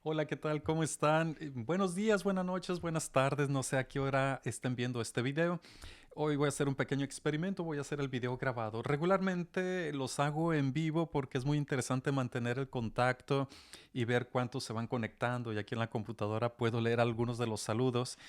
Hola, ¿qué tal? ¿Cómo están? Buenos días, buenas noches, buenas tardes. No sé a qué hora estén viendo este video. Hoy voy a hacer un pequeño experimento, voy a hacer el video grabado. Regularmente los hago en vivo porque es muy interesante mantener el contacto y ver cuántos se van conectando. Y aquí en la computadora puedo leer algunos de los saludos.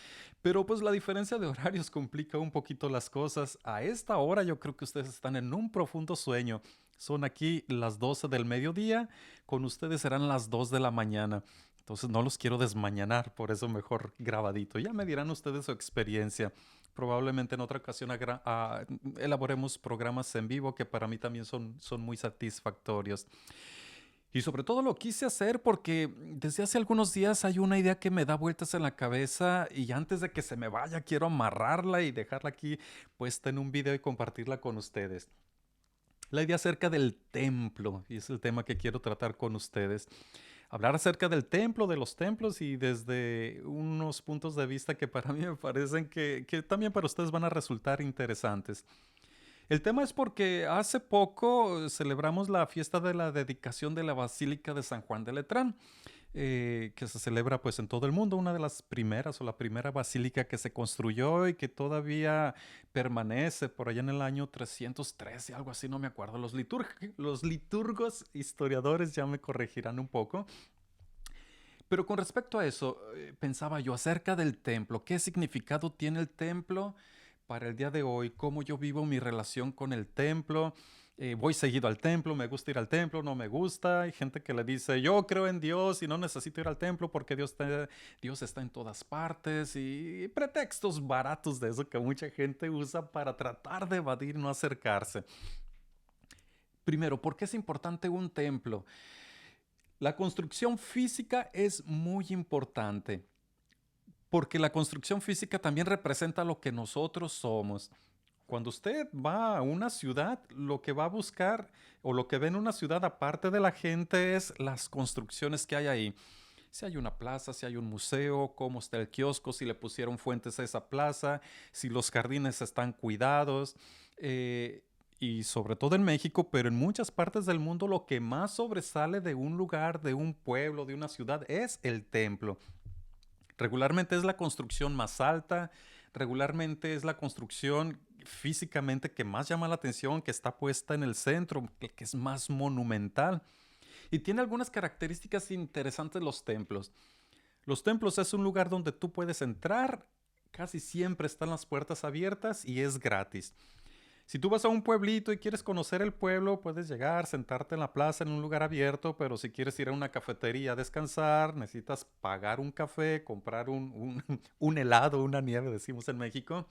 Pero pues la diferencia de horarios complica un poquito las cosas. A esta hora yo creo que ustedes están en un profundo sueño. Son aquí las 12 del mediodía, con ustedes serán las 2 de la mañana. Entonces no los quiero desmañanar, por eso mejor grabadito. Ya me dirán ustedes su experiencia. Probablemente en otra ocasión elaboremos programas en vivo que para mí también son muy satisfactorios. Y sobre todo lo quise hacer porque desde hace algunos días hay una idea que me da vueltas en la cabeza y antes de que se me vaya quiero amarrarla y dejarla aquí puesta en un video y compartirla con ustedes. La idea acerca del templo, y es el tema que quiero tratar con ustedes. Hablar acerca del templo, de los templos y desde unos puntos de vista que para mí me parecen que también para ustedes van a resultar interesantes. El tema es porque hace poco celebramos la fiesta de la dedicación de la Basílica de San Juan de Letrán, que se celebra pues en todo el mundo, una de las primeras o la primera basílica que se construyó y que todavía permanece por allá en el año 313, algo así, no me acuerdo. Los liturgos historiadores ya me corregirán un poco. Pero con respecto a eso, pensaba yo acerca del templo, ¿qué significado tiene el templo para el día de hoy? ¿Cómo yo vivo mi relación con el templo? Voy seguido al templo, me gusta ir al templo, no me gusta. Hay gente que le dice, yo creo en Dios y no necesito ir al templo porque Dios está en todas partes y pretextos baratos de eso que mucha gente usa para tratar de evadir no acercarse. Primero, ¿por qué es importante un templo? La construcción física es muy importante. Porque la construcción física también representa lo que nosotros somos. Cuando usted va a una ciudad, lo que va a buscar o lo que ve en una ciudad aparte de la gente es las construcciones que hay ahí. Si hay una plaza, si hay un museo, cómo está el kiosco, si le pusieron fuentes a esa plaza, si los jardines están cuidados. Y sobre todo en México, pero en muchas partes del mundo, lo que más sobresale de un lugar, de un pueblo, de una ciudad, es el templo. Regularmente es la construcción más alta, regularmente es la construcción físicamente que más llama la atención, que está puesta en el centro, que es más monumental. Y tiene algunas características interesantes los templos. Los templos es un lugar donde tú puedes entrar, casi siempre están las puertas abiertas y es gratis. Si tú vas a un pueblito y quieres conocer el pueblo, puedes llegar, sentarte en la plaza en un lugar abierto, pero si quieres ir a una cafetería a descansar, necesitas pagar un café, comprar un helado, una nieve, decimos en México.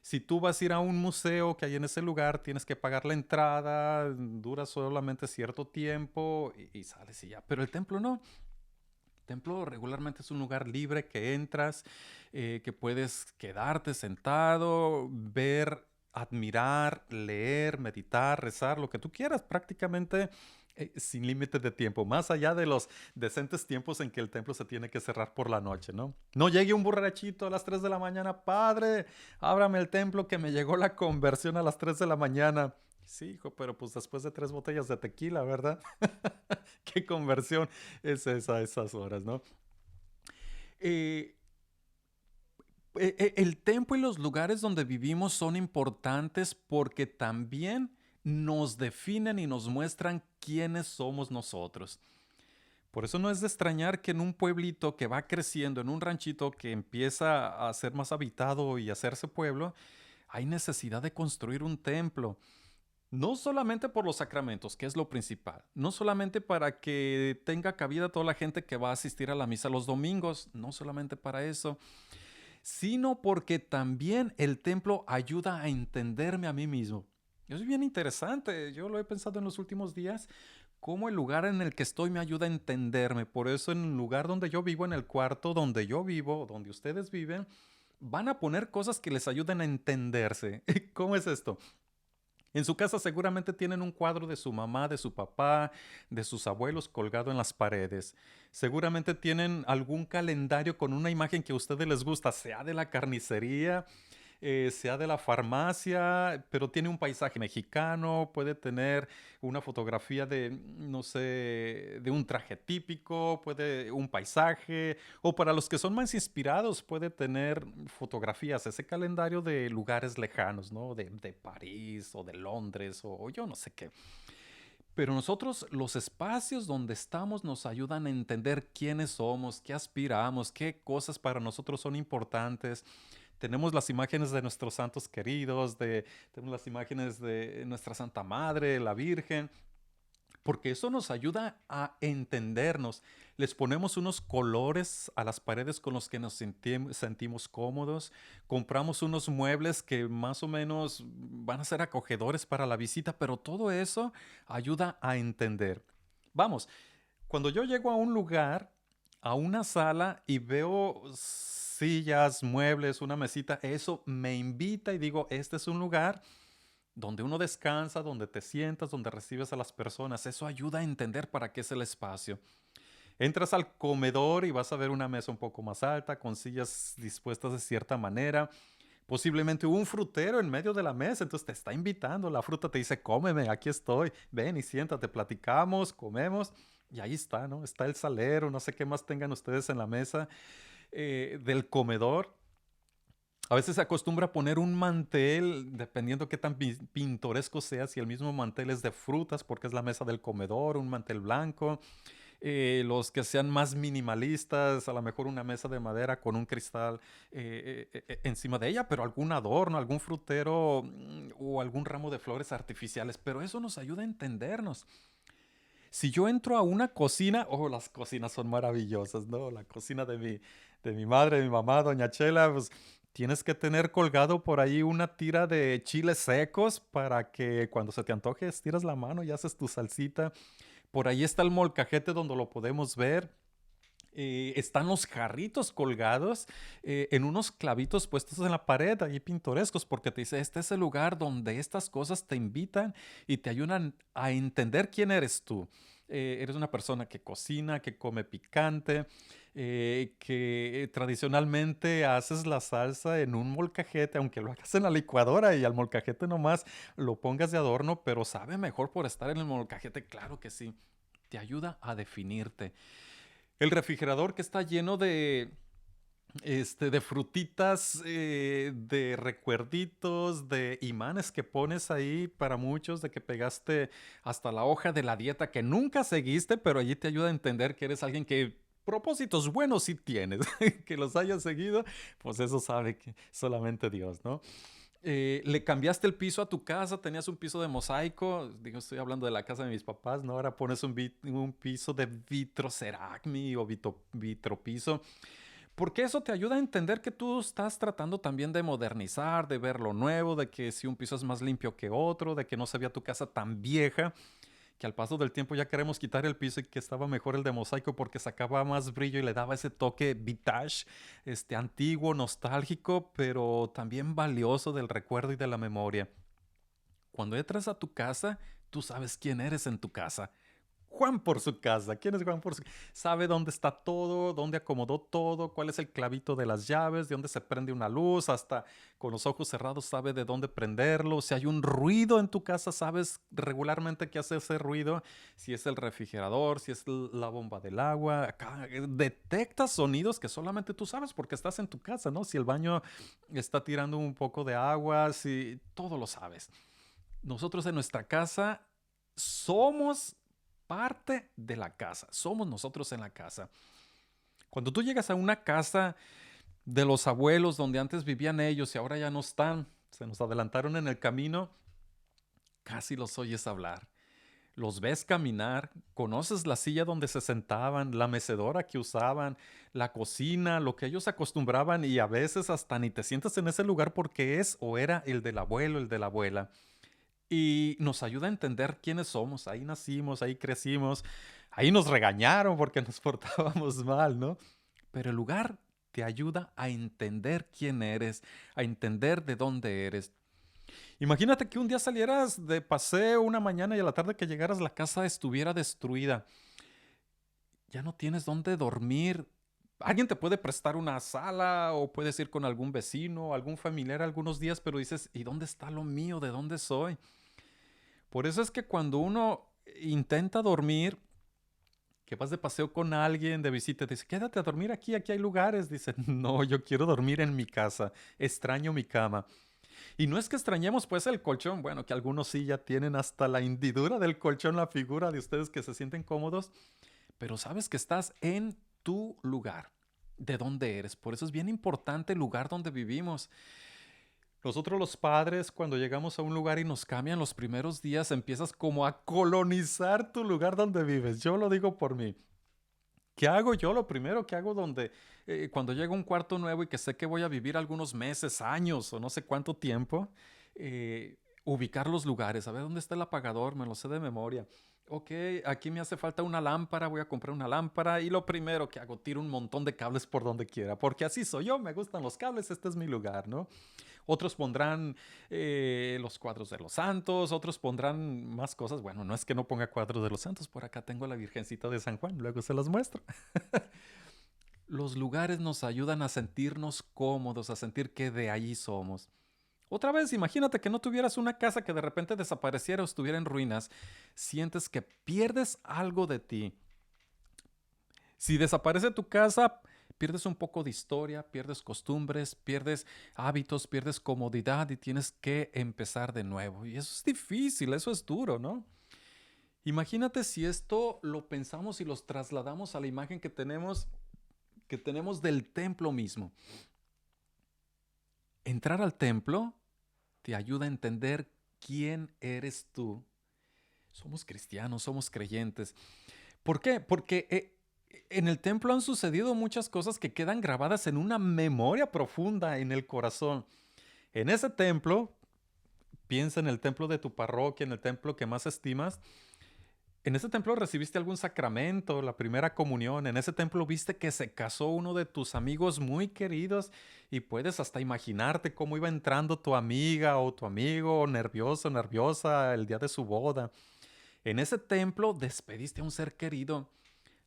Si tú vas a ir a un museo que hay en ese lugar, tienes que pagar la entrada, dura solamente cierto tiempo y sales y ya. Pero el templo no. El templo regularmente es un lugar libre que entras, que puedes quedarte sentado, ver, admirar, leer, meditar, rezar, lo que tú quieras, prácticamente sin límite de tiempo, más allá de los decentes tiempos en que el templo se tiene que cerrar por la noche, ¿no? No llegue un borrachito a las 3 de la mañana, padre, ábrame el templo que me llegó la conversión a las 3 de la mañana. Sí, hijo, pero pues después de 3 botellas de tequila, ¿verdad? ¿Qué conversión es esa a esas horas, no? Eh, el tiempo y los lugares donde vivimos son importantes porque también nos definen y nos muestran quiénes somos nosotros. Por eso no es de extrañar que en un pueblito que va creciendo, en un ranchito que empieza a ser más habitado y a hacerse pueblo, hay necesidad de construir un templo. No solamente por los sacramentos, que es lo principal, no solamente para que tenga cabida toda la gente que va a asistir a la misa los domingos, no solamente para eso, sino porque también el templo ayuda a entenderme a mí mismo. Eso es bien interesante, yo lo he pensado en los últimos días, cómo el lugar en el que estoy me ayuda a entenderme. Por eso en el lugar donde yo vivo, en el cuarto donde yo vivo, donde ustedes viven, van a poner cosas que les ayuden a entenderse. ¿Cómo es esto? En su casa seguramente tienen un cuadro de su mamá, de su papá, de sus abuelos colgado en las paredes. Seguramente tienen algún calendario con una imagen que a ustedes les gusta, sea de la carnicería, sea de la farmacia, pero tiene un paisaje mexicano, puede tener una fotografía de, no sé, de un traje típico, puede un paisaje, o para los que son más inspirados, puede tener fotografías, ese calendario de lugares lejanos, ¿no? De París o de Londres o yo no sé qué. Pero nosotros, los espacios donde estamos nos ayudan a entender quiénes somos, qué aspiramos, qué cosas para nosotros son importantes. Tenemos las imágenes de nuestros santos queridos, tenemos las imágenes de nuestra Santa Madre, la Virgen, porque eso nos ayuda a entendernos. Les ponemos unos colores a las paredes con los que nos sentimos cómodos. Compramos unos muebles que más o menos van a ser acogedores para la visita, pero todo eso ayuda a entender. Vamos, cuando yo llego a un lugar, a una sala y veo sillas, muebles, una mesita, eso me invita y digo, este es un lugar donde uno descansa, donde te sientas, donde recibes a las personas. Eso ayuda a entender para qué es el espacio. Entras al comedor y vas a ver una mesa un poco más alta, con sillas dispuestas de cierta manera. Posiblemente un frutero en medio de la mesa, entonces te está invitando. La fruta te dice, cómeme, aquí estoy. Ven y siéntate, platicamos, comemos. Y ahí está, ¿no? Está el salero, no sé qué más tengan ustedes en la mesa del comedor. A veces se acostumbra a poner un mantel, dependiendo qué tan pintoresco sea, si el mismo mantel es de frutas, porque es la mesa del comedor, un mantel blanco. Los que sean más minimalistas, a lo mejor una mesa de madera con un cristal encima de ella, pero algún adorno, algún frutero o algún ramo de flores artificiales. Pero eso nos ayuda a entendernos. Si yo entro a una cocina, oh, las cocinas son maravillosas, ¿no? La cocina de mi madre, de mi mamá, doña Chela, pues tienes que tener colgado por ahí una tira de chiles secos para que cuando se te antoje estiras la mano y haces tu salsita. Por ahí está el molcajete donde lo podemos ver. Están los jarritos colgados en unos clavitos puestos en la pared, ahí pintorescos, porque te dice, este es el lugar donde estas cosas te invitan y te ayudan a entender quién eres tú. Eres una persona que cocina, que come picante, que tradicionalmente haces la salsa en un molcajete, aunque lo hagas en la licuadora y al molcajete nomás lo pongas de adorno, pero sabe mejor por estar en el molcajete, claro que sí. Te ayuda a definirte. El refrigerador que está lleno de frutitas, de recuerditos, de imanes que pones ahí para muchos, de que pegaste hasta la hoja de la dieta que nunca seguiste, pero allí te ayuda a entender que eres alguien que propósitos buenos sí tienes, que los hayas seguido, pues eso sabe que solamente Dios, ¿no? Le cambiaste el piso a tu casa, tenías un piso de mosaico, digo, estoy hablando de la casa de mis papás, ¿no? Ahora pones un piso de vitroceracmi o vitropiso, porque eso te ayuda a entender que tú estás tratando también de modernizar, de ver lo nuevo, de que si un piso es más limpio que otro, de que no se vea tu casa tan vieja, que al paso del tiempo ya queremos quitar el piso y que estaba mejor el de mosaico porque sacaba más brillo y le daba ese toque vintage, antiguo, nostálgico, pero también valioso del recuerdo y de la memoria. Cuando entras a tu casa, tú sabes quién eres en tu casa. Juan por su casa. ¿Quién es Juan por su casa? Sabe dónde está todo, dónde acomodó todo, cuál es el clavito de las llaves, de dónde se prende una luz, hasta con los ojos cerrados sabe de dónde prenderlo. Si hay un ruido en tu casa, sabes regularmente qué hace ese ruido. Si es el refrigerador, si es la bomba del agua. Acá, detectas sonidos que solamente tú sabes porque estás en tu casa, ¿no? Si el baño está tirando un poco de agua, si todo lo sabes. Nosotros en nuestra casa somos parte de la casa, somos nosotros en la casa. Cuando tú llegas a una casa de los abuelos donde antes vivían ellos y ahora ya no están, se nos adelantaron en el camino, casi los oyes hablar. Los ves caminar, conoces la silla donde se sentaban, la mecedora que usaban, la cocina, lo que ellos acostumbraban y a veces hasta ni te sientas en ese lugar porque es o era el del abuelo, el de la abuela. Y nos ayuda a entender quiénes somos. Ahí nacimos, ahí crecimos, ahí nos regañaron porque nos portábamos mal, ¿no? Pero el lugar te ayuda a entender quién eres, a entender de dónde eres. Imagínate que un día salieras de paseo una mañana y a la tarde que llegaras la casa estuviera destruida. Ya no tienes dónde dormir, Alguien te puede prestar una sala o puedes ir con algún vecino, algún familiar algunos días, pero dices, ¿y dónde está lo mío? ¿De dónde soy? Por eso es que cuando uno intenta dormir, que vas de paseo con alguien, de visita, dice, quédate a dormir aquí, aquí hay lugares. Dice, no, yo quiero dormir en mi casa, extraño mi cama. Y no es que extrañemos pues el colchón, bueno, que algunos sí ya tienen hasta la hendidura del colchón, la figura de ustedes que se sienten cómodos, pero sabes que estás en tu lugar, de donde eres. Por eso es bien importante el lugar donde vivimos. Nosotros los padres, cuando llegamos a un lugar y nos cambian los primeros días, empiezas como a colonizar tu lugar donde vives. Yo lo digo por mí. ¿Qué hago yo? Lo primero que hago cuando llego a un cuarto nuevo y que sé que voy a vivir algunos meses, años o no sé cuánto tiempo, ubicar los lugares, a ver dónde está el apagador, me lo sé de memoria. Ok, aquí me hace falta una lámpara, voy a comprar una lámpara y lo primero que hago, tiro un montón de cables por donde quiera, porque así soy yo, me gustan los cables, este es mi lugar, ¿no? Otros pondrán los cuadros de los santos, otros pondrán más cosas. Bueno, no es que no ponga cuadros de los santos, por acá tengo la Virgencita de San Juan, luego se las muestro. Los lugares nos ayudan a sentirnos cómodos, a sentir que de ahí somos. Otra vez, imagínate que no tuvieras una casa que de repente desapareciera o estuviera en ruinas. Sientes que pierdes algo de ti. Si desaparece tu casa, pierdes un poco de historia, pierdes costumbres, pierdes hábitos, pierdes comodidad y tienes que empezar de nuevo. Y eso es difícil, eso es duro, ¿no? Imagínate si esto lo pensamos y los trasladamos a la imagen que tenemos del templo mismo. Entrar al templo te ayuda a entender quién eres tú. Somos cristianos, somos creyentes. ¿Por qué? Porque en el templo han sucedido muchas cosas que quedan grabadas en una memoria profunda en el corazón. En ese templo, piensa en el templo de tu parroquia, en el templo que más estimas. En ese templo recibiste algún sacramento, la primera comunión. En ese templo viste que se casó uno de tus amigos muy queridos y puedes hasta imaginarte cómo iba entrando tu amiga o tu amigo nervioso, nerviosa el día de su boda. En ese templo despediste a un ser querido,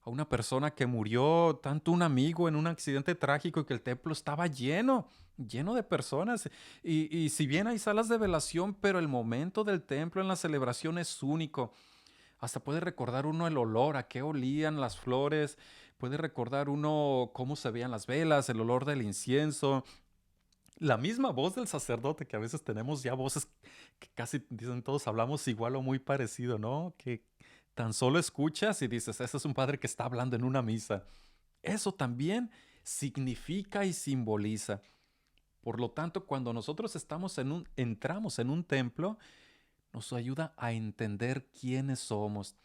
a una persona que murió, tanto un amigo en un accidente trágico y que el templo estaba lleno, lleno de personas. Y si bien hay salas de velación, pero el momento del templo en la celebración es único. Hasta puede recordar uno el olor, a qué olían las flores, puede recordar uno cómo se veían las velas, el olor del incienso, la misma voz del sacerdote, que a veces tenemos ya voces que casi dicen todos hablamos igual o muy parecido, ¿no? Que tan solo escuchas y dices, ese es un padre que está hablando en una misa. Eso también significa y simboliza. Por lo tanto, cuando nosotros entramos en un templo, nos ayuda a entender quiénes somos,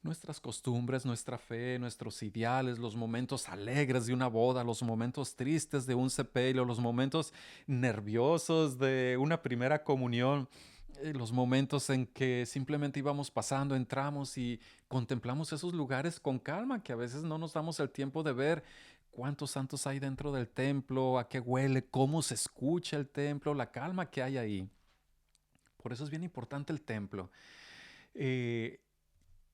nuestras costumbres, nuestra fe, nuestros ideales, los momentos alegres de una boda, los momentos tristes de un sepelio, los momentos nerviosos de una primera comunión, los momentos en que simplemente íbamos pasando, entramos y contemplamos esos lugares con calma, que a veces no nos damos el tiempo de ver cuántos santos hay dentro del templo, a qué huele, cómo se escucha el templo, la calma que hay ahí. Por eso es bien importante el templo. Eh,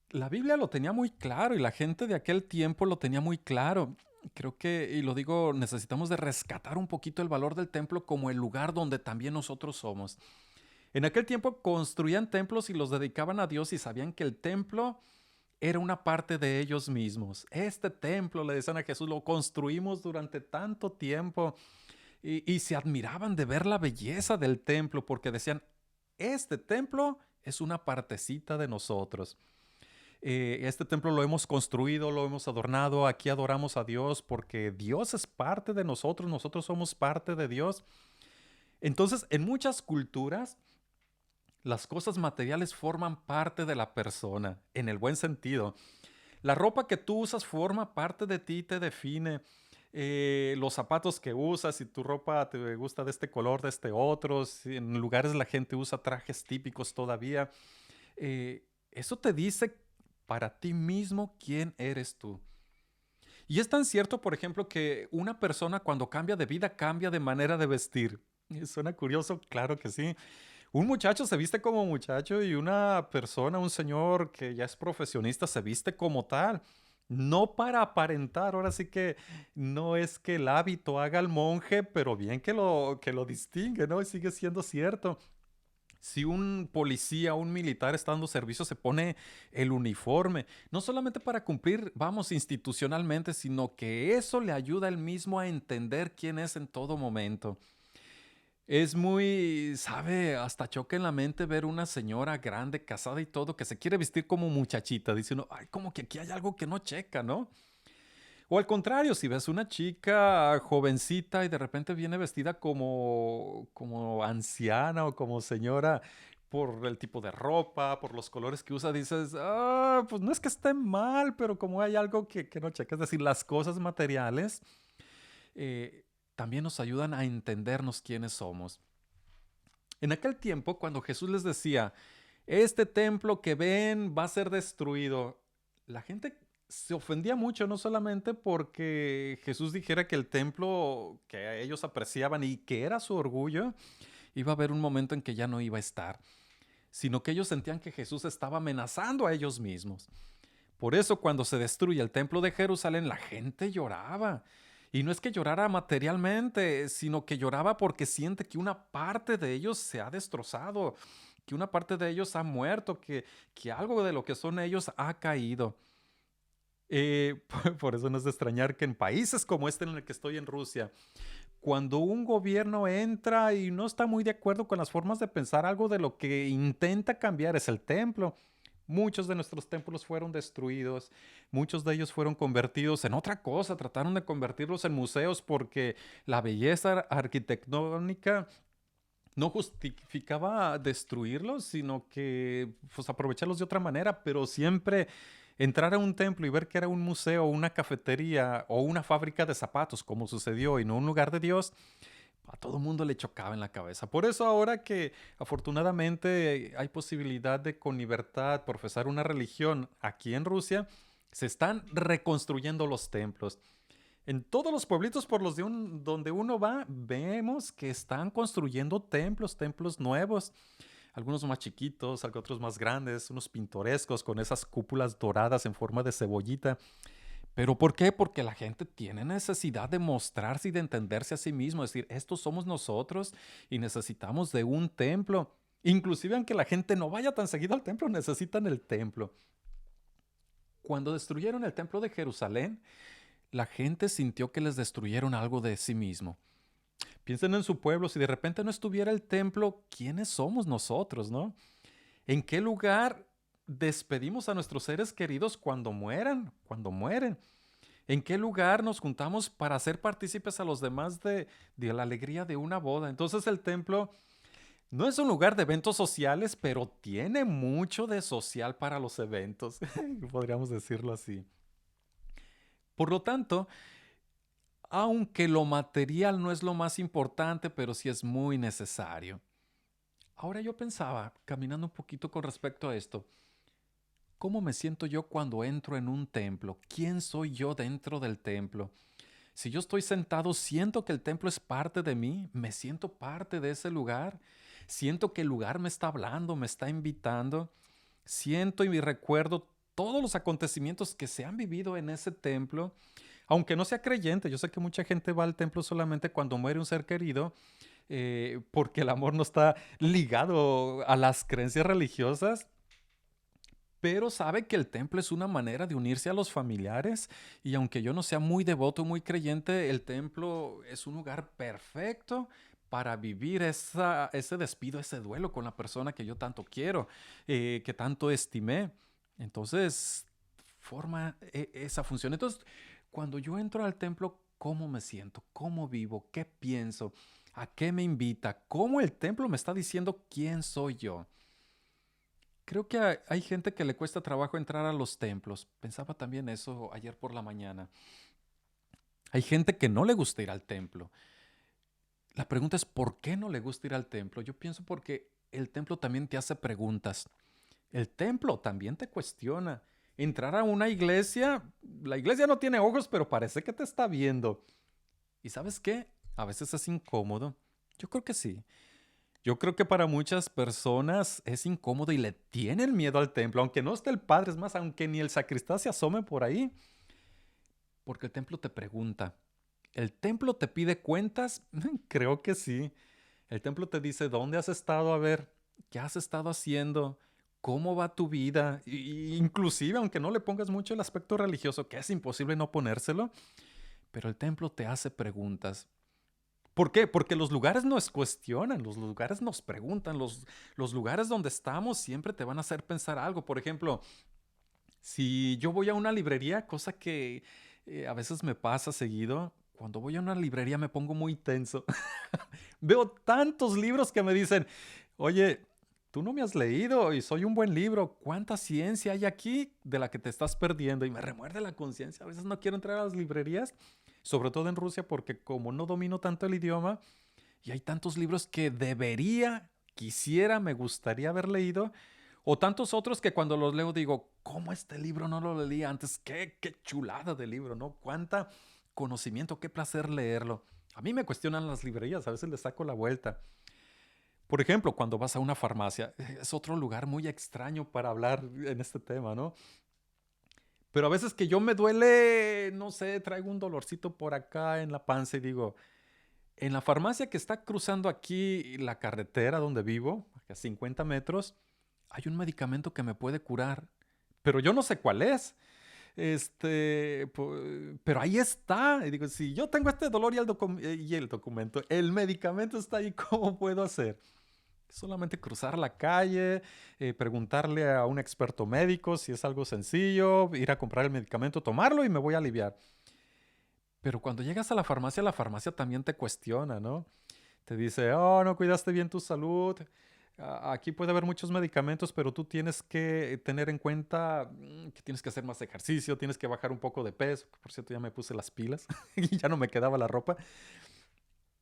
la Biblia lo tenía muy claro y la gente de aquel tiempo lo tenía muy claro. Creo que, y lo digo, necesitamos de rescatar un poquito el valor del templo como el lugar donde también nosotros somos. En aquel tiempo construían templos y los dedicaban a Dios y sabían que el templo era una parte de ellos mismos. Este templo, le decían a Jesús, lo construimos durante tanto tiempo y se admiraban de ver la belleza del templo porque decían, este templo es una partecita de nosotros. Este templo lo hemos construido, lo hemos adornado, aquí adoramos a Dios porque Dios es parte de nosotros, nosotros somos parte de Dios. Entonces, en muchas culturas, las cosas materiales forman parte de la persona, en el buen sentido. La ropa que tú usas forma parte de ti, te define. Los zapatos que usas, si tu ropa te gusta de este color, de este otro, si en lugares la gente usa trajes típicos todavía. Eso te dice para ti mismo quién eres tú. Y es tan cierto, por ejemplo, que una persona cuando cambia de vida cambia de manera de vestir. Suena curioso, claro que sí. Un muchacho se viste como muchacho y una persona, un señor que ya es profesionista, se viste como tal. No para aparentar, ahora sí que no es que el hábito haga al monje, pero bien que lo distingue, ¿no? Y sigue siendo cierto. Si un policía, un militar está dando servicio, se pone el uniforme, no solamente para cumplir, vamos, institucionalmente, sino que eso le ayuda a él mismo a entender quién es en todo momento. Es muy, sabe, hasta choca en la mente ver una señora grande, casada y todo, que se quiere vestir como muchachita. Dice uno, ay, como que aquí hay algo que no checa, ¿no? O al contrario, si ves una chica jovencita y de repente viene vestida como anciana o como señora por el tipo de ropa, por los colores que usa, dices, ah, pues no es que esté mal, pero como hay algo que no checa. Es decir, las cosas materiales también nos ayudan a entendernos quiénes somos. En aquel tiempo, cuando Jesús les decía, este templo que ven va a ser destruido, la gente se ofendía mucho, no solamente porque Jesús dijera que el templo que ellos apreciaban y que era su orgullo, iba a haber un momento en que ya no iba a estar, sino que ellos sentían que Jesús estaba amenazando a ellos mismos. Por eso cuando se destruye el templo de Jerusalén, la gente lloraba. Y no es que llorara materialmente, sino que lloraba porque siente que una parte de ellos se ha destrozado, que una parte de ellos ha muerto, que algo de lo que son ellos ha caído. Por eso no es de extrañar que en países como este en el que estoy en Rusia, cuando un gobierno entra y no está muy de acuerdo con las formas de pensar, algo de lo que intenta cambiar es el templo. Muchos de nuestros templos fueron destruidos, muchos de ellos fueron convertidos en otra cosa, trataron de convertirlos en museos porque la belleza arquitectónica no justificaba destruirlos, sino que pues, aprovecharlos de otra manera, pero siempre entrar a un templo y ver que era un museo, una cafetería o una fábrica de zapatos, como sucedió, y no un lugar de Dios, a todo mundo le chocaba en la cabeza. Por eso ahora que afortunadamente hay posibilidad de con libertad profesar una religión aquí en Rusia, se están reconstruyendo los templos. En todos los pueblitos por los donde uno va, vemos que están construyendo templos, templos nuevos. Algunos más chiquitos, otros más grandes, unos pintorescos con esas cúpulas doradas en forma de cebollita. ¿Pero por qué? Porque la gente tiene necesidad de mostrarse y de entenderse a sí mismo, es decir, estos somos nosotros y necesitamos de un templo. Inclusive aunque la gente no vaya tan seguido al templo, necesitan el templo. Cuando destruyeron el templo de Jerusalén, la gente sintió que les destruyeron algo de sí mismo. Piensen en su pueblo, si de repente no estuviera el templo, ¿quiénes somos nosotros, no? ¿En qué lugar despedimos a nuestros seres queridos cuando mueran, cuando mueren? ¿En qué lugar nos juntamos para hacer partícipes a los demás de la alegría de una boda? Entonces el templo no es un lugar de eventos sociales, pero tiene mucho de social para los eventos, podríamos decirlo así. Por lo tanto, aunque lo material no es lo más importante, pero sí es muy necesario. Ahora yo pensaba, caminando un poquito con respecto a esto, ¿cómo me siento yo cuando entro en un templo? ¿Quién soy yo dentro del templo? Si yo estoy sentado, siento que el templo es parte de mí, me siento parte de ese lugar, siento que el lugar me está hablando, me está invitando, siento y me recuerdo todos los acontecimientos que se han vivido en ese templo, aunque no sea creyente. Yo sé que mucha gente va al templo solamente cuando muere un ser querido, porque el amor no está ligado a las creencias religiosas, pero sabe que el templo es una manera de unirse a los familiares y aunque yo no sea muy devoto, muy creyente, el templo es un lugar perfecto para vivir ese despido, ese duelo con la persona que yo tanto quiero, que tanto estimé. Entonces, forma esa función. Entonces, cuando yo entro al templo, ¿cómo me siento? ¿Cómo vivo? ¿Qué pienso? ¿A qué me invita? ¿Cómo el templo me está diciendo quién soy yo? Creo que hay gente que le cuesta trabajo entrar a los templos. Pensaba también eso ayer por la mañana. Hay gente que no le gusta ir al templo. La pregunta es, ¿por qué no le gusta ir al templo? Yo pienso porque el templo también te hace preguntas. El templo también te cuestiona. Entrar a una iglesia, la iglesia no tiene ojos, pero parece que te está viendo. ¿Y sabes qué? A veces es incómodo. Yo creo que sí. Yo creo que para muchas personas es incómodo y le tienen miedo al templo, aunque no esté el padre, es más, aunque ni el sacristán se asome por ahí. Porque el templo te pregunta. ¿El templo te pide cuentas? Creo que sí. El templo te dice dónde has estado, a ver, qué has estado haciendo, cómo va tu vida. Inclusive, aunque no le pongas mucho el aspecto religioso, que es imposible no ponérselo, pero el templo te hace preguntas. ¿Por qué? Porque los lugares nos cuestionan, los lugares nos preguntan, los lugares donde estamos siempre te van a hacer pensar algo. Por ejemplo, si yo voy a una librería, cosa que a veces me pasa seguido, cuando voy a una librería me pongo muy tenso. Veo tantos libros que me dicen, oye, tú no me has leído y soy un buen libro. ¿Cuánta ciencia hay aquí de la que te estás perdiendo? Y me remuerde la conciencia. A veces no quiero entrar a las librerías, sobre todo en Rusia, porque como no domino tanto el idioma y hay tantos libros que quisiera, me gustaría haber leído, o tantos otros que cuando los leo digo, ¿cómo este libro no lo leí antes? Qué chulada de libro, ¿no? Cuánta conocimiento, qué placer leerlo. A mí me cuestionan las librerías, a veces les saco la vuelta. Por ejemplo, cuando vas a una farmacia, es otro lugar muy extraño para hablar en este tema, ¿no? Pero a veces que yo me duele, no sé, traigo un dolorcito por acá en la panza y digo, en la farmacia que está cruzando aquí la carretera donde vivo, a 50 metros, hay un medicamento que me puede curar, pero yo no sé cuál es. Pero ahí está. Y digo, si yo tengo este dolor y el documento, el medicamento está ahí, ¿cómo puedo hacer? Solamente cruzar la calle, preguntarle a un experto médico si es algo sencillo, ir a comprar el medicamento, tomarlo y me voy a aliviar. Pero cuando llegas a la farmacia también te cuestiona, ¿no? Te dice, oh, no cuidaste bien tu salud. Aquí puede haber muchos medicamentos, pero tú tienes que tener en cuenta que tienes que hacer más ejercicio, tienes que bajar un poco de peso. Por cierto, ya me puse las pilas y ya no me quedaba la ropa.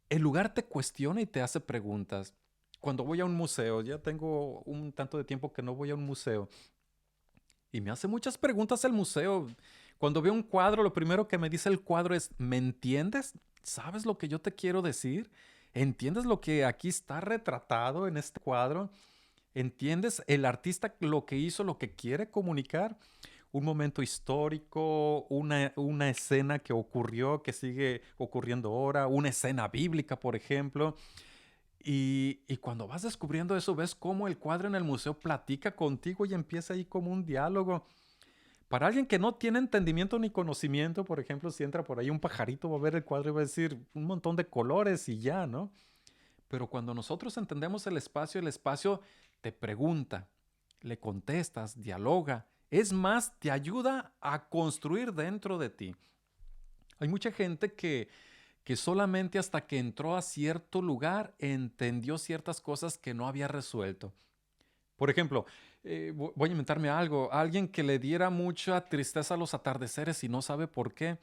El lugar te cuestiona y te hace preguntas. Cuando voy a un museo, ya tengo un tanto de tiempo que no voy a un museo, y me hace muchas preguntas el museo. Cuando veo un cuadro, lo primero que me dice el cuadro es, ¿me entiendes? ¿Sabes lo que yo te quiero decir? ¿Entiendes lo que aquí está retratado en este cuadro? ¿Entiendes el artista lo que hizo, lo que quiere comunicar? Un momento histórico, una escena que ocurrió, que sigue ocurriendo ahora, una escena bíblica, por ejemplo. Y cuando vas descubriendo eso, ves cómo el cuadro en el museo platica contigo y empieza ahí como un diálogo. Para alguien que no tiene entendimiento ni conocimiento, por ejemplo, si entra por ahí un pajarito, va a ver el cuadro y va a decir un montón de colores y ya, ¿no? Pero cuando nosotros entendemos el espacio te pregunta, le contestas, dialoga. Es más, te ayuda a construir dentro de ti. Hay mucha gente que solamente hasta que entró a cierto lugar entendió ciertas cosas que no había resuelto. Por ejemplo, voy a inventarme algo, alguien que le diera mucha tristeza a los atardeceres y no sabe por qué.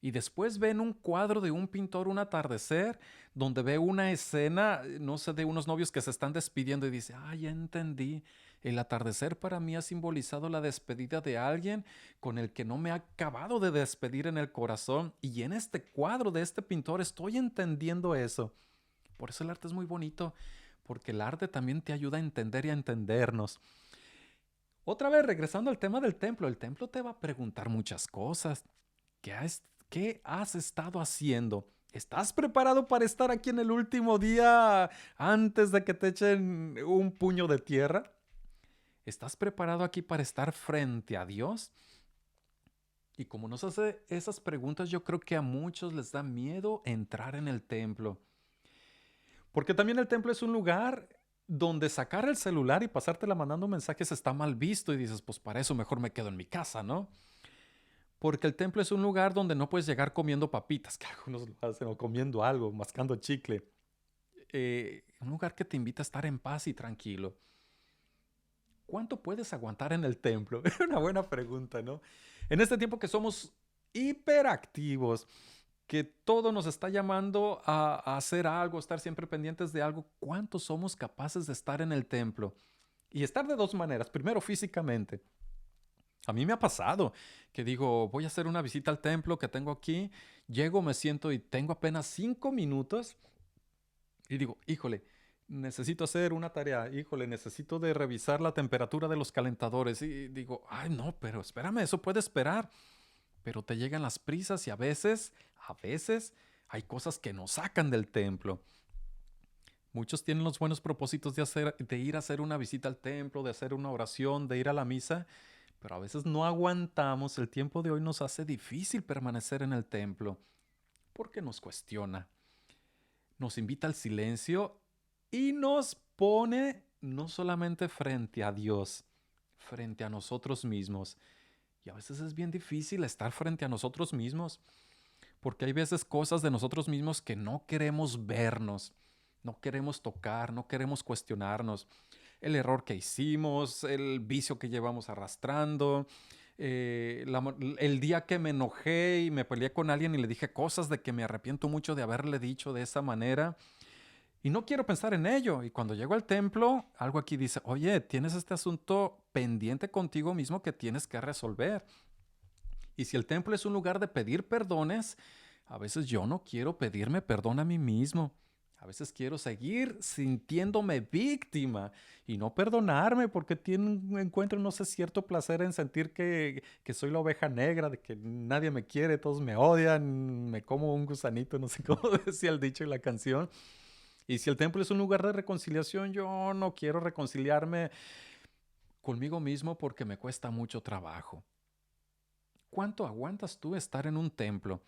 Y después ve en un cuadro de un pintor un atardecer donde ve una escena, no sé, de unos novios que se están despidiendo y dice, ah, ya entendí. El atardecer para mí ha simbolizado la despedida de alguien con el que no me ha acabado de despedir en el corazón. Y en este cuadro de este pintor estoy entendiendo eso. Por eso el arte es muy bonito, porque el arte también te ayuda a entender y a entendernos. Otra vez, regresando al tema del templo, el templo te va a preguntar muchas cosas. ¿Qué has estado haciendo? ¿Estás preparado para estar aquí en el último día antes de que te echen un puño de tierra? ¿Estás preparado aquí para estar frente a Dios? Y como nos hace esas preguntas, yo creo que a muchos les da miedo entrar en el templo. Porque también el templo es un lugar donde sacar el celular y pasártela mandando mensajes está mal visto y dices, pues para eso mejor me quedo en mi casa, ¿no? Porque el templo es un lugar donde no puedes llegar comiendo papitas, que algunos lo hacen, o comiendo algo, mascando chicle. Un lugar que te invita a estar en paz y tranquilo. ¿Cuánto puedes aguantar en el templo? Es una buena pregunta, ¿no? En este tiempo que somos hiperactivos, que todo nos está llamando a hacer algo, estar siempre pendientes de algo, ¿cuánto somos capaces de estar en el templo? Y estar de dos maneras. Primero, físicamente. A mí me ha pasado que digo, voy a hacer una visita al templo que tengo aquí, llego, me siento y tengo apenas 5 minutos y digo, híjole, necesito hacer una tarea, híjole, necesito de revisar la temperatura de los calentadores y digo, ay no, pero espérame, eso puede esperar. pero te llegan las prisas y a veces hay cosas que nos sacan del templo. Muchos tienen los buenos propósitos de ir a hacer una visita al templo, de hacer una oración, de ir a la misa, pero a veces no aguantamos. El tiempo de hoy nos hace difícil permanecer en el templo porque nos cuestiona, nos invita al silencio y nos pone no solamente frente a Dios, frente a nosotros mismos. Y a veces es bien difícil estar frente a nosotros mismos, porque hay veces cosas de nosotros mismos que no queremos vernos, no queremos tocar, no queremos cuestionarnos. El error que hicimos, el vicio que llevamos arrastrando, el día que me enojé y me peleé con alguien y le dije cosas de que me arrepiento mucho de haberle dicho de esa manera. Y no quiero pensar en ello. Y cuando llego al templo, algo aquí dice, oye, tienes este asunto pendiente contigo mismo que tienes que resolver. Y si el templo es un lugar de pedir perdones, a veces yo no quiero pedirme perdón a mí mismo. A veces quiero seguir sintiéndome víctima y no perdonarme porque encuentro, no sé, cierto placer en sentir que soy la oveja negra, de que nadie me quiere, todos me odian, me como un gusanito, no sé cómo decía el dicho en la canción. Y si el templo es un lugar de reconciliación, yo no quiero reconciliarme conmigo mismo porque me cuesta mucho trabajo. ¿Cuánto aguantas tú estar en un templo?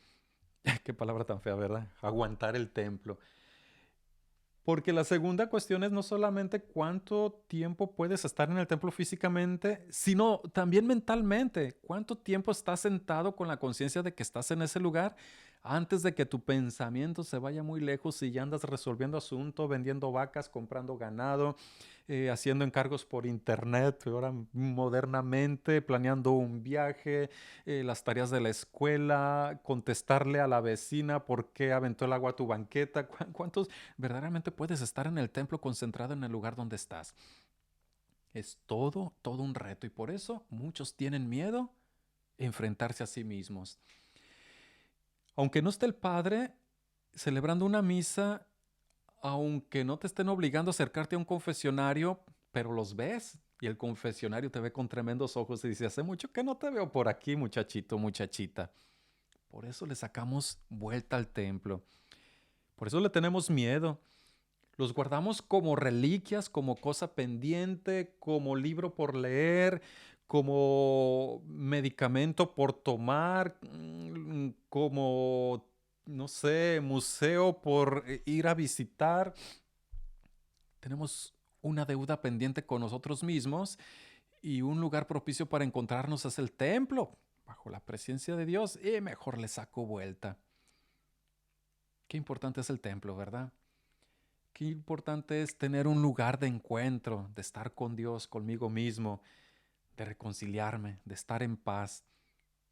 Qué palabra tan fea, ¿verdad? Aguantar el templo. Porque la segunda cuestión es no solamente cuánto tiempo puedes estar en el templo físicamente, sino también mentalmente. ¿Cuánto tiempo estás sentado con la conciencia de que estás en ese lugar antes de que tu pensamiento se vaya muy lejos y ya andas resolviendo asuntos, vendiendo vacas, comprando ganado, haciendo encargos por internet, ahora modernamente, planeando un viaje, las tareas de la escuela, contestarle a la vecina por qué aventó el agua a tu banqueta? ¿Cuántos verdaderamente puedes estar en el templo concentrado en el lugar donde estás? Es todo un reto y por eso muchos tienen miedo a enfrentarse a sí mismos. Aunque no esté el padre celebrando una misa, aunque no te estén obligando a acercarte a un confesionario, pero los ves y el confesionario te ve con tremendos ojos y dice, hace mucho que no te veo por aquí, muchachito, muchachita. Por eso le sacamos vuelta al templo. Por eso le tenemos miedo. Los guardamos como reliquias, como cosa pendiente, como libro por leer, como medicamento por tomar, como, no sé, museo por ir a visitar. Tenemos una deuda pendiente con nosotros mismos y un lugar propicio para encontrarnos es el templo, bajo la presencia de Dios, y mejor le saco vuelta. Qué importante es el templo, ¿verdad? Qué importante es tener un lugar de encuentro, de estar con Dios, conmigo mismo, de reconciliarme, de estar en paz.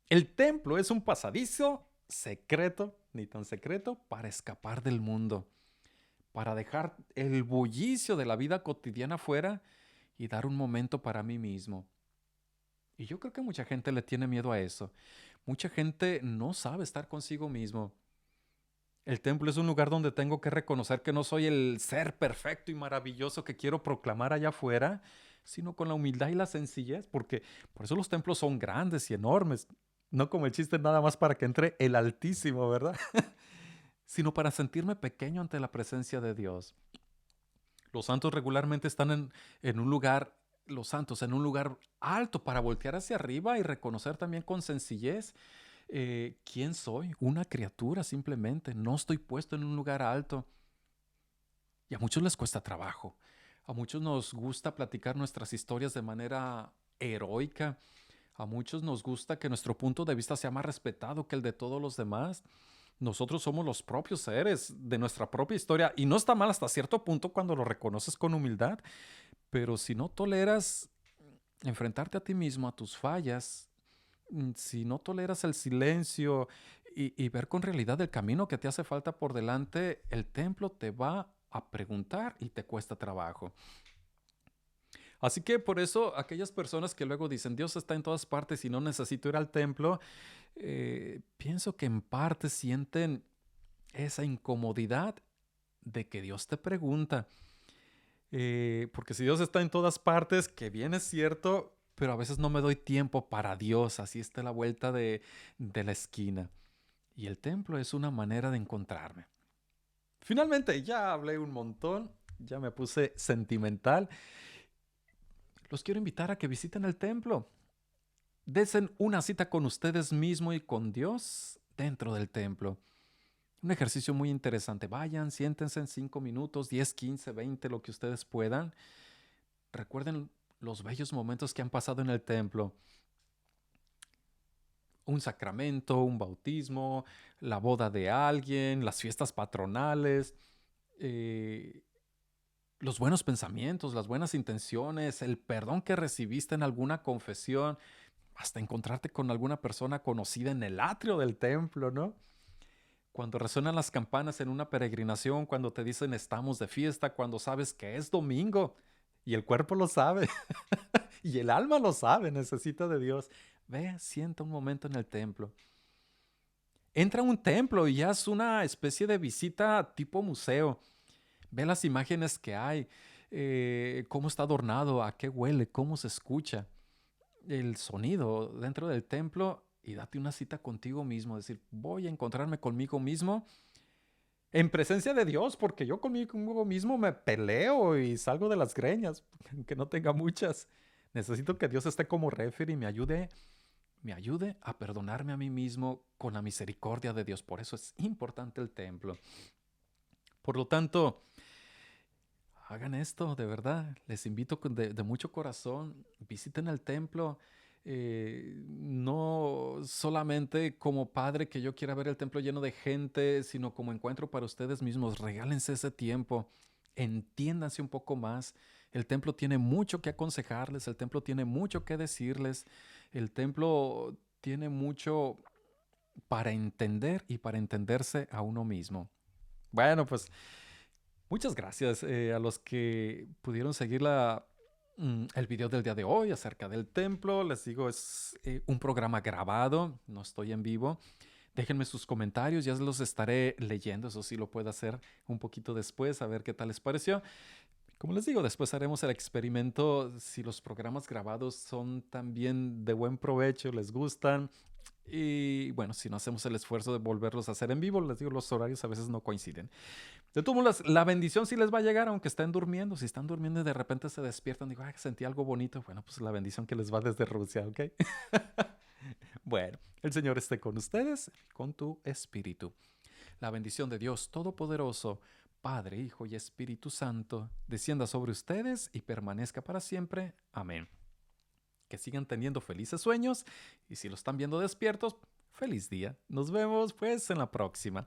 El templo es un pasadizo secreto, ni tan secreto, para escapar del mundo, para dejar el bullicio de la vida cotidiana fuera y dar un momento para mí mismo. Y yo creo que mucha gente le tiene miedo a eso. Mucha gente no sabe estar consigo mismo. El templo es un lugar donde tengo que reconocer que no soy el ser perfecto y maravilloso que quiero proclamar allá afuera, sino con la humildad y la sencillez, porque por eso los templos son grandes y enormes, no como el chiste nada más para que entre el Altísimo, ¿verdad? Sino para sentirme pequeño ante la presencia de Dios. Los santos regularmente están en un lugar, los santos en un lugar alto para voltear hacia arriba y reconocer también con sencillez quién soy, una criatura simplemente, no estoy puesto en un lugar alto. Y a muchos les cuesta trabajo. A muchos nos gusta platicar nuestras historias de manera heroica. A muchos nos gusta que nuestro punto de vista sea más respetado que el de todos los demás. Nosotros somos los propios seres de nuestra propia historia y no está mal hasta cierto punto cuando lo reconoces con humildad, pero si no toleras enfrentarte a ti mismo, a tus fallas, si no toleras el silencio y ver con realidad el camino que te hace falta por delante, el templo te va a preguntar y te cuesta trabajo. Así que por eso aquellas personas que luego dicen Dios está en todas partes y no necesito ir al templo, pienso que en parte sienten esa incomodidad de que Dios te pregunta. Porque si Dios está en todas partes, que bien es cierto, pero a veces no me doy tiempo para Dios, así está la vuelta de la esquina. Y el templo es una manera de encontrarme. Finalmente, ya hablé un montón, ya me puse sentimental. Los quiero invitar a que visiten el templo. Desen una cita con ustedes mismos y con Dios dentro del templo. Un ejercicio muy interesante. Vayan, siéntense en 5 minutos, 10, 15, 20, lo que ustedes puedan. Recuerden los bellos momentos que han pasado en el templo. Un sacramento, un bautismo, la boda de alguien, las fiestas patronales, eh, los buenos pensamientos, las buenas intenciones, el perdón que recibiste en alguna confesión, hasta encontrarte con alguna persona conocida en el atrio del templo, ¿no? Cuando resuenan las campanas en una peregrinación, cuando te dicen estamos de fiesta, cuando sabes que es domingo y el cuerpo lo sabe y el alma lo sabe, necesita de Dios. Ve, sienta un momento en el templo. Entra a un templo y ya es una especie de visita tipo museo. Ve las imágenes que hay, cómo está adornado, a qué huele, cómo se escucha, el sonido dentro del templo y date una cita contigo mismo. Decir, voy a encontrarme conmigo mismo en presencia de Dios, porque yo conmigo mismo me peleo y salgo de las greñas, aunque no tenga muchas. Necesito que Dios esté como referee y me ayude a perdonarme a mí mismo con la misericordia de Dios. Por eso es importante el templo. Por lo tanto, hagan esto, de verdad. Les invito de mucho corazón. Visiten el templo. No solamente como padre que yo quiera ver el templo lleno de gente, sino como encuentro para ustedes mismos. Regálense ese tiempo. Entiéndanse un poco más. El templo tiene mucho que aconsejarles. El templo tiene mucho que decirles. El templo tiene mucho para entender y para entenderse a uno mismo. Bueno, pues muchas gracias a los que pudieron seguir el video del día de hoy acerca del templo. Les digo, es un programa grabado, no estoy en vivo. Déjenme sus comentarios, ya los estaré leyendo, eso sí lo puedo hacer un poquito después, a ver qué tal les pareció. Como les digo, después haremos el experimento si los programas grabados son también de buen provecho, les gustan. Y bueno, si no hacemos el esfuerzo de volverlos a hacer en vivo, les digo, los horarios a veces no coinciden. De todos modos, la bendición sí les va a llegar aunque estén durmiendo. Si están durmiendo y de repente se despiertan, digo, sentí algo bonito. Bueno, pues la bendición que les va desde Rusia, ¿ok? Bueno, el Señor esté con ustedes, con tu espíritu. La bendición de Dios Todopoderoso, Padre, Hijo y Espíritu Santo, descienda sobre ustedes y permanezca para siempre. Amén. Que sigan teniendo felices sueños y si lo están viendo despiertos, feliz día. Nos vemos pues en la próxima.